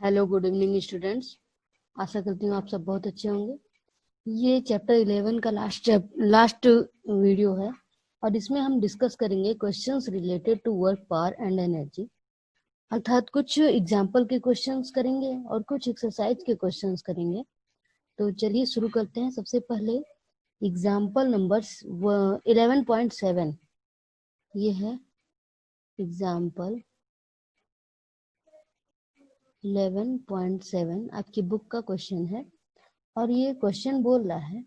Hello, good evening students. आशा करती हूँ आप सब बहुत अच्छे होंगे। ये चैप्टर 11 का लास्ट वीडियो है और इसमें हम डिस्कस करेंगे questions related to work, power and energy. अर्थात कुछ एग्जाम्पल के क्वेश्चंस करेंगे और कुछ एक्सरसाइज के क्वेश्चंस करेंगे। तो चलिए शुरू करते हैं। सबसे पहले एग्जाम्पल नंबर 11.7 ये है। एग्जाम्पल 11.7 आपकी बुक का क्वेश्चन है और ये क्वेश्चन बोल रहा है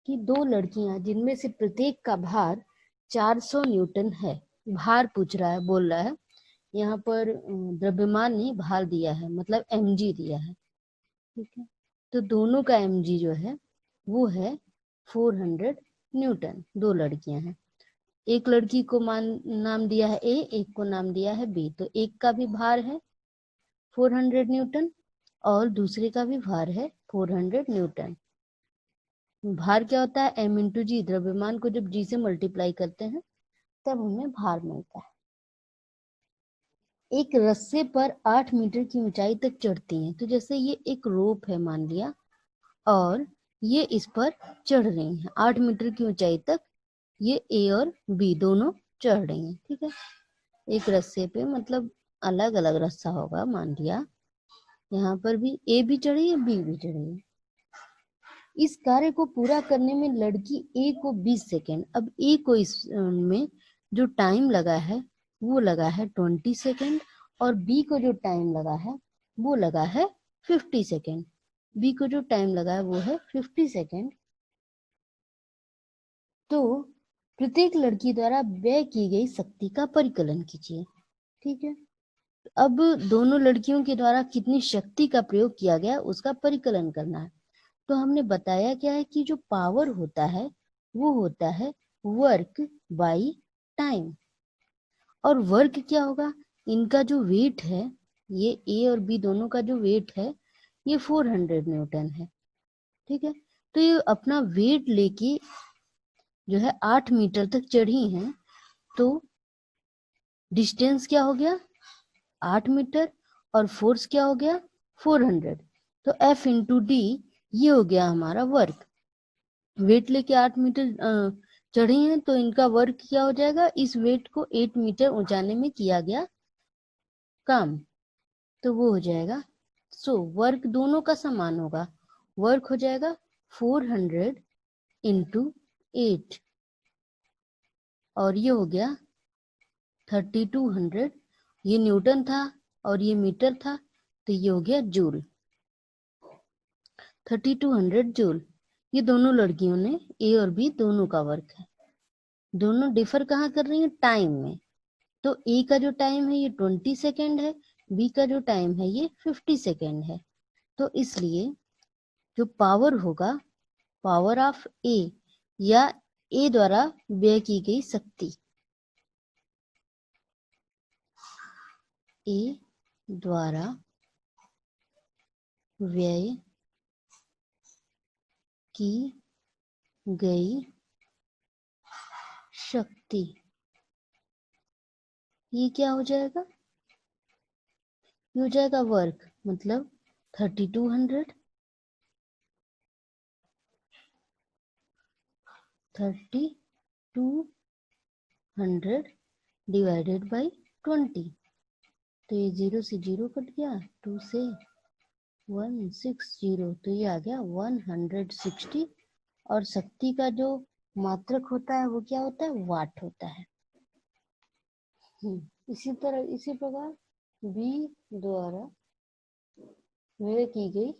कि दो लड़कियां जिनमें से प्रत्येक का भार 400 न्यूटन है। भार पूछ रहा है, बोल रहा है। यहाँ पर द्रव्यमान नहीं, भार दिया है, मतलब mg दिया है। ठीक है, तो दोनों का mg जो है वो है 400 न्यूटन। दो लड़कियां हैं, एक लड़की को नाम दिया है ए, एक को नाम दिया है बी। तो एक का भी भार है 400 न्यूटन और दूसरे का भी भार है 400 न्यूटन। भार क्या होता है? m इंटू जी। द्रव्यमान को जब g से मल्टीप्लाई करते हैं तब हमें भार मिलता है। एक रस्से पर 8 मीटर की ऊंचाई तक चढ़ती हैं। तो जैसे ये एक रोप है मान लिया और ये इस पर चढ़ रही हैं 8 मीटर की ऊंचाई तक। ये ए और बी दोनों चढ़ रही हैं। ठीक है, एक रस्से पे, मतलब अलग अलग रस्सा होगा। मान लिया यहाँ पर भी ए भी चढ़ी है, बी भी चढ़ी है। इस कार्य को पूरा करने में लड़की ए को 20 सेकेंड, अब ए को इसमें जो टाइम लगा है वो लगा है 20 सेकेंड और बी को जो टाइम लगा है वो लगा है 50 सेकेंड। बी को जो टाइम लगा है वो है 50 सेकेंड। तो प्रत्येक लड़की द्वारा व्यय की गई शक्ति का परिकलन कीजिए। ठीक है, अब दोनों लड़कियों के द्वारा कितनी शक्ति का प्रयोग किया गया उसका परिकलन करना है। तो हमने बताया क्या है कि जो पावर होता है वो होता है वर्क बाय टाइम। और वर्क क्या होगा? इनका जो वेट है, ये ए और बी दोनों का जो वेट है ये 400 न्यूटन है। ठीक है, तो ये अपना वेट लेके जो है 8 मीटर तक चढ़ी हैं। तो डिस्टेंस क्या हो गया? 8 मीटर और फोर्स क्या हो गया? 400। तो F इंटू डी ये हो गया हमारा वर्क। वेट लेके 8 मीटर चढ़ी हैं तो इनका वर्क क्या हो जाएगा? इस वेट को 8 मीटर ऊंचाने में किया गया काम, तो वो हो जाएगा। सो वर्क दोनों का समान होगा। वर्क हो जाएगा 400 इंटू 8 और ये हो गया 3200। ये न्यूटन था और ये मीटर था, तो ये हो गया जूल। 3200 जूल। ये दोनों लड़कियों ने, ए और बी दोनों का वर्क है। दोनों डिफर कहाँ कर रही हैं? टाइम में। तो ए का जो टाइम है ये 20 सेकेंड है, बी का जो टाइम है ये 50 सेकेंड है। तो इसलिए जो पावर होगा, पावर ऑफ ए या ए द्वारा व्यय की गई शक्ति, ए द्वारा व्यय की गई शक्ति, ये क्या हो जाएगा? ये हो जाएगा वर्क, मतलब 3200 डिवाइडेड बाई 20। तो ये 0 से 0 कट गया, 2 से 160, तो ये आ गया 160। और शक्ति का जो मात्रक होता है वो क्या होता है? वाट होता है। इसी तरह, इसी प्रकार बी द्वारा व्यय की गई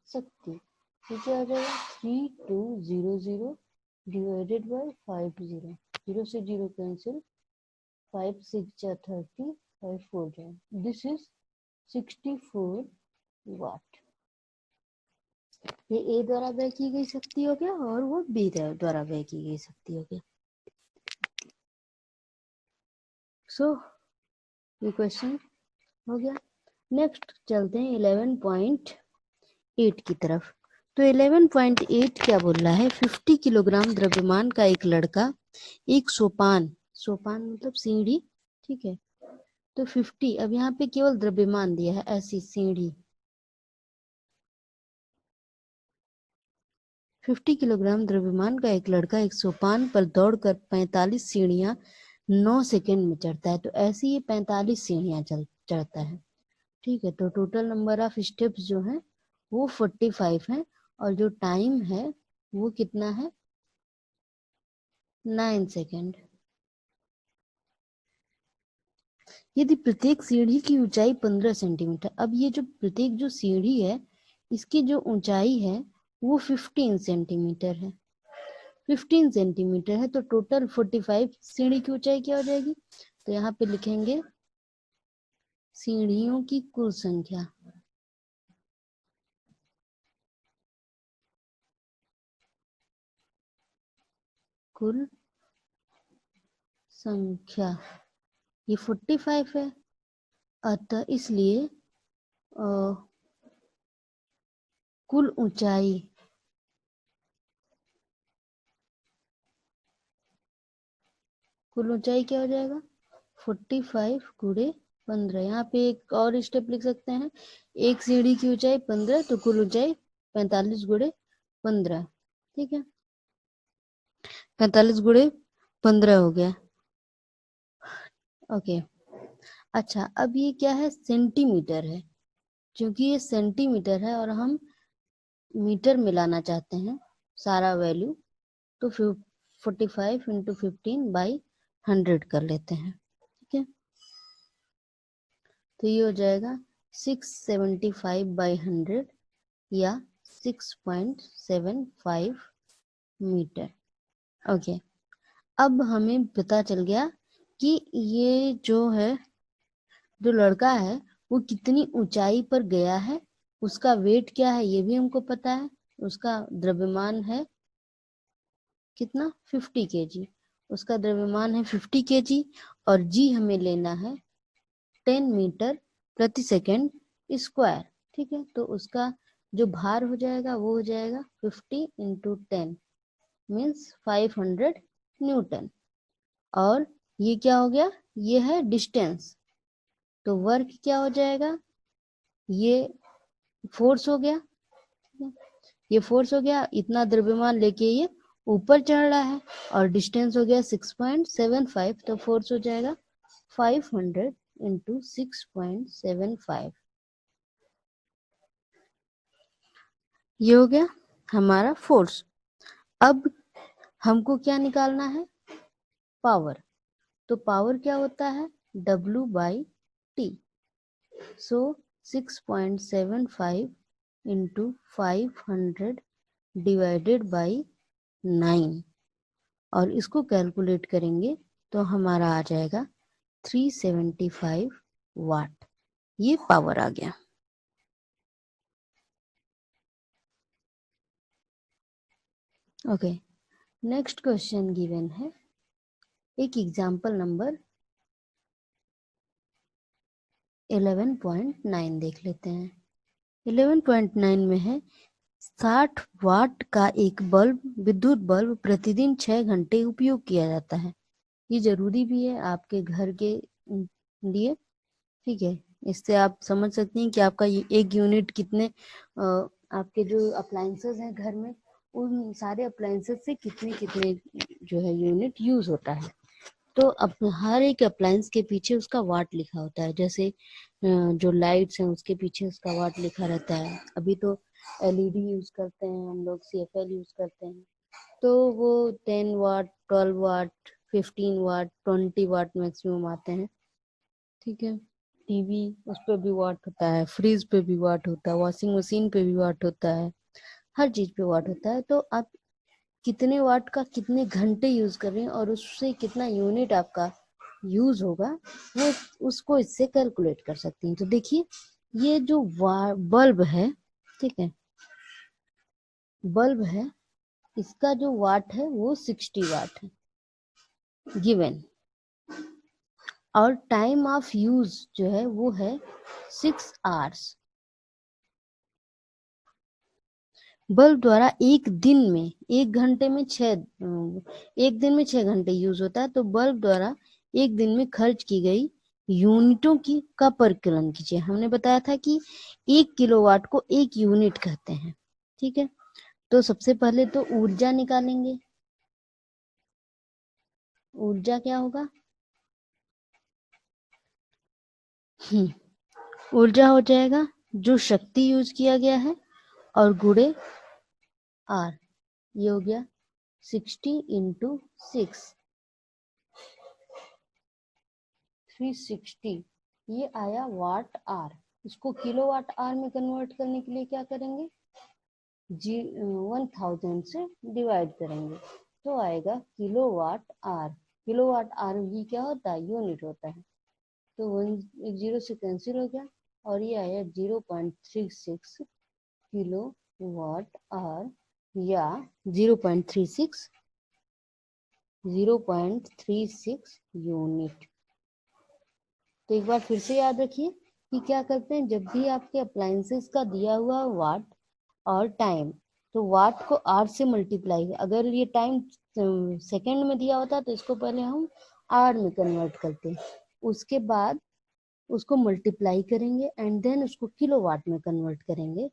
शक्ति, ये क्या हो जाएगा? 3200 डिवाइडेड बाई 50। 0 से 0 कैंसिल, 5 6 30, 5 4 जाए। दिस इज 64 वाट। ये ए द्वारा व्यय की गई शक्ति हो गया और वो बी द्वारा व्यय की गई शक्ति हो गया। सो ये क्वेश्चन हो गया। नेक्स्ट चलते हैं 11.8 की तरफ। तो 11.8 क्या बोल रहा है? 50 किलोग्राम द्रव्यमान का एक लड़का एक सोपान, सोपान मतलब सीढ़ी, ठीक है, तो 50, अब यहाँ पे केवल द्रव्यमान दिया है, ऐसी सीढ़ी 50 किलोग्राम द्रव्यमान का एक लड़का एक सोपान पर दौड़कर 45 सीढ़ियां 9 सेकंड में चढ़ता है। तो ऐसे ये 45 सीढ़ियां चढ़ता है। ठीक है, तो टोटल नंबर ऑफ स्टेप्स जो है वो 45 है, और जो टाइम है वो कितना है, 9 सेकेंड। यदि प्रत्येक सीढ़ी की ऊंचाई 15 सेंटीमीटर, अब ये जो प्रत्येक जो सीढ़ी है इसकी जो ऊंचाई है वो 15 सेंटीमीटर है, 15 सेंटीमीटर है, तो टोटल 45 सीढ़ी की ऊंचाई क्या हो जाएगी। तो यहाँ पे लिखेंगे सीढ़ियों की कुल संख्या, कुल संख्या ये 45 है, अतः इसलिए कुल ऊंचाई क्या हो जाएगा, 45 गुणे 15। यहाँ पे एक और स्टेप लिख सकते हैं, एक सीढ़ी की ऊंचाई 15, तो कुल ऊंचाई 45 गुणे 15। ठीक है, 45 गुणे 15 हो गया। ओके, अच्छा अब ये क्या है, सेंटीमीटर है, क्योंकि ये सेंटीमीटर है और हम मीटर में लाना चाहते हैं सारा वैल्यू, तो 45 इंटू 15/100 कर लेते हैं। ठीक है, तो ये हो जाएगा 675/100 या 6.75 मीटर। ओके, अब हमें पता चल गया कि ये जो है, जो लड़का है वो कितनी ऊंचाई पर गया है, उसका वेट क्या है ये भी हमको पता है, उसका द्रव्यमान है कितना, 50 kg, उसका द्रव्यमान है 50 kg, और जी हमें लेना है 10 मीटर प्रति सेकेंड स्क्वायर। ठीक है, तो उसका जो भार हो जाएगा वो हो जाएगा 50 इंटू 10 मीन्स 500 न्यूटन। और ये क्या हो गया, ये है डिस्टेंस, तो वर्क क्या हो जाएगा, ये फोर्स हो गया, ये फोर्स हो गया, इतना द्रव्यमान लेके ये ऊपर चढ़ रहा है, और डिस्टेंस हो गया 6.75, तो फोर्स हो जाएगा 500 इंटू 6.75। ये हो गया हमारा फोर्स। अब हमको क्या निकालना है, पावर। तो पावर क्या होता है, W/T। So 6.75 into 500 divided by 9, और इसको कैलकुलेट करेंगे तो हमारा आ जाएगा 375 वाट। ये पावर आ गया। ओके, नेक्स्ट क्वेश्चन गिवन है, एक एग्जांपल नंबर 11.9 देख लेते हैं। 11.9 में है 60 वाट का एक बल्ब, विद्युत बल्ब प्रतिदिन 6 घंटे उपयोग किया जाता है। ये जरूरी भी है आपके घर के लिए। ठीक है, इससे आप समझ सकते हैं कि आपका ये एक यूनिट कितने आपके जो अप्लायंसेस हैं घर में, उन सारे अप्लायंसेस से कितने कितने जो है यूनिट यूज होता है। तो हर एक अप्लायंस के पीछे उसका वाट लिखा होता है, जैसे जो लाइट्स हैं उसके पीछे उसका वाट लिखा रहता है। अभी तो एलईडी यूज करते हैं हम लोग, सीएफएल यूज करते हैं, तो वो 10 वाट, 12 वाट, 15 वाट, 20 वाट मैक्सिमम आते हैं। ठीक है, टीवी उस पर भी वाट होता है, फ्रिज पे भी वाट होता है, वॉशिंग मशीन पे भी वाट होता है, हर चीज पे वाट होता है। तो आप कितने वाट का कितने घंटे यूज कर रहे हैं और उससे कितना यूनिट आपका यूज होगा, वो उसको इससे कैलकुलेट कर सकती हैं। तो देखिए, ये जो बल्ब है, ठीक है, बल्ब है, इसका जो वाट है वो 60 वाट है गिवन, और टाइम ऑफ यूज जो है वो है 6 आवर्स। बल्ब द्वारा एक दिन में 6 घंटे यूज होता है, तो बल्ब द्वारा एक दिन में खर्च की गई यूनिटों की का परिकलन कीजिए। हमने बताया था कि 1 किलोवाट को 1 यूनिट कहते हैं। ठीक है, तो सबसे पहले तो ऊर्जा निकालेंगे। ऊर्जा क्या होगा? ऊर्जा हो जाएगा जो शक्ति यूज किया गया है और गुणे आर, ये हो गया 60 इंटू 6, 360, ये आया वाट आर। इसको किलोवाट आर में कन्वर्ट करने के लिए क्या करेंगे? 1000 से डिवाइड करेंगे तो आएगा किलोवाट आर। किलोवाट आर ये क्या होता है? यूनिट होता है। तो 1 0 से कैंसिल हो गया और ये आया 0.36 किलो वाट आर या 0.36 यूनिट। तो एक बार फिर से याद रखिए कि क्या करते हैं, जब भी आपके अप्लायंसेस का दिया हुआ वाट और टाइम, तो वाट को आर से मल्टीप्लाई, अगर ये टाइम सेकंड में दिया होता तो इसको पहले हम आर में कन्वर्ट करते हैं, उसके बाद उसको मल्टीप्लाई करेंगे एंड देन उसको किलोवाट में कन्वर्ट करेंगे।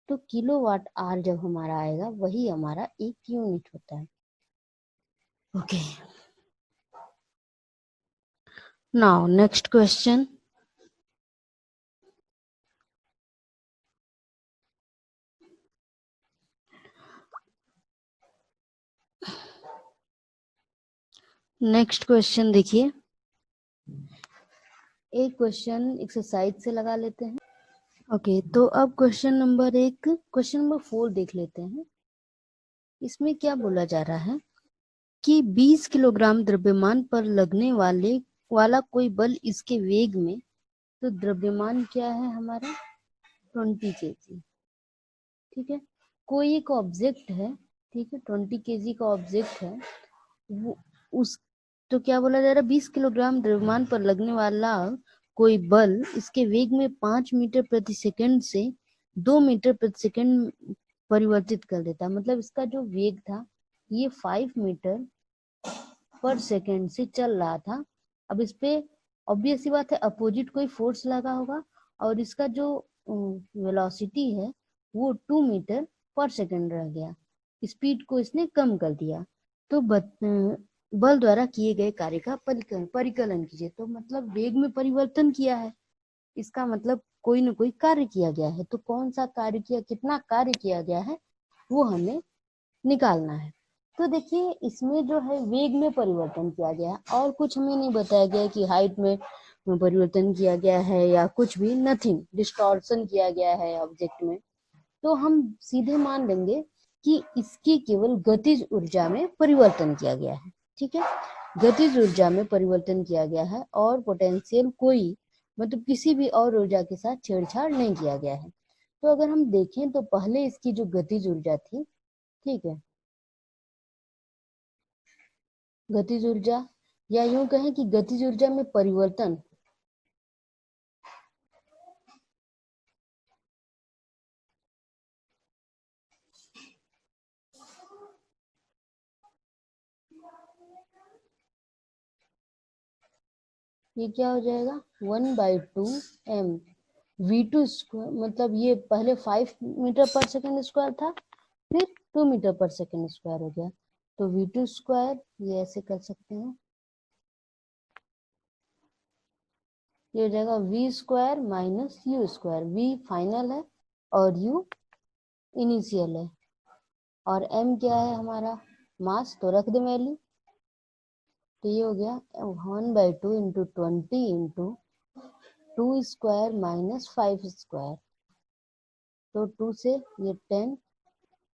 तो किलोवाट आर जब हमारा आएगा वही हमारा 1 यूनिट होता है। Okay, now next question. Next question देखिए, एक क्वेश्चन एक्सरसाइज से लगा लेते हैं। ओके, तो अब क्वेश्चन नंबर 4 देख लेते हैं। इसमें क्या बोला जा रहा है कि 20 किलोग्राम द्रव्यमान पर लगने वाला कोई बल इसके वेग में, तो द्रव्यमान क्या है हमारा? 20 kg। ठीक है, कोई एक ऑब्जेक्ट है, ठीक है, 20 kg का ऑब्जेक्ट है, वो उस तो क्या बोला जा रहा है? 20 किलोग्राम द्रव्यमान पर लगने वाला कोई बल इसके वेग में 5 मीटर प्रति सेकंड से 2 मीटर प्रति सेकंड परिवर्तित कर देता है। मतलब इसका जो वेग था ये 5 मीटर पर सेकंड से चल रहा था। अब इस पे ऑब्वियस सी बात है अपोजिट कोई फोर्स लगा होगा और इसका जो वेलोसिटी है वो 2 मीटर पर सेकंड रह गया। स्पीड को इसने कम कर दिया। तो बल द्वारा किए गए कार्य का परिकलन कीजिए। तो मतलब वेग में परिवर्तन किया है, इसका मतलब कोई न कोई कार्य किया गया है। तो कौन सा कार्य किया, कितना कार्य किया गया है वो हमें निकालना है। तो देखिए इसमें जो है वेग में परिवर्तन किया गया है और कुछ हमें नहीं बताया गया कि हाइट में परिवर्तन किया गया है या कुछ भी, नथिंग, डिस्टॉर्शन किया गया है ऑब्जेक्ट में। तो हम सीधे मान लेंगे कि इसकी केवल गतिज ऊर्जा में परिवर्तन किया गया है। ठीक है, गतिज ऊर्जा में परिवर्तन किया गया है और पोटेंशियल कोई मतलब किसी भी और ऊर्जा के साथ छेड़छाड़ नहीं किया गया है। तो अगर हम देखें तो पहले इसकी जो गतिज ऊर्जा थी, ठीक है, गतिज ऊर्जा या यूं कहें कि गतिज ऊर्जा में परिवर्तन, ये क्या हो जाएगा 1/2 m v2 स्क्वायर। मतलब ये पहले 5 मीटर पर सेकंड स्क्वायर था, फिर 2 मीटर पर सेकंड स्क्वायर हो गया। तो v2 स्क्वायर ये ऐसे कर सकते हैं, ये हो जाएगा v square minus u square. v final है और u इनिशियल है और m क्या है हमारा? मास। तो रख दे वैल्यू। तो ये हो गया 1/2 into 20 into 2 square minus 5 square. तो 2 से ये 10,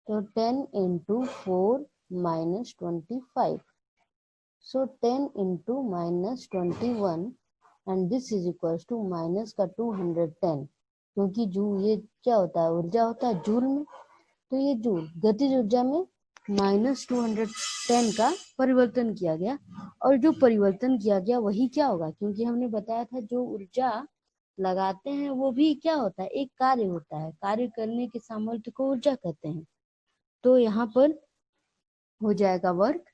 तो 10 into 4 minus 25। So 10 into minus 21 and this is equal to minus का 210, क्योंकि जू ये क्या होता है? ऊर्जा होता है जूल में। तो ये जूल गतिज ऊर्जा में -210 का परिवर्तन किया गया। और जो परिवर्तन किया गया वही क्या होगा, क्योंकि हमने बताया था जो ऊर्जा लगाते हैं वो भी क्या होता है? एक कार्य होता है। कार्य करने के सामर्थ्य को ऊर्जा कहते हैं। तो यहाँ पर हो जाएगा वर्क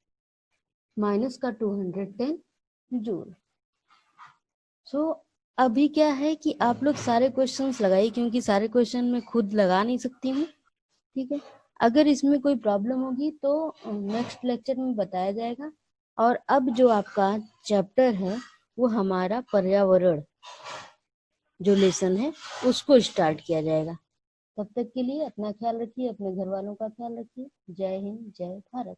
माइनस का 210 जूल। सो अभी क्या है कि आप लोग सारे क्वेश्चंस लगाइए, क्योंकि सारे क्वेश्चन मैं खुद लगा नहीं सकती हूँ, ठीक है। अगर इसमें कोई प्रॉब्लम होगी तो नेक्स्ट लेक्चर में बताया जाएगा। और अब जो आपका चैप्टर है वो हमारा पर्यावरण जो लेसन है उसको स्टार्ट किया जाएगा। तब तक के लिए अपना ख्याल रखिए, अपने घर वालों का ख्याल रखिए। जय हिंद, जय भारत।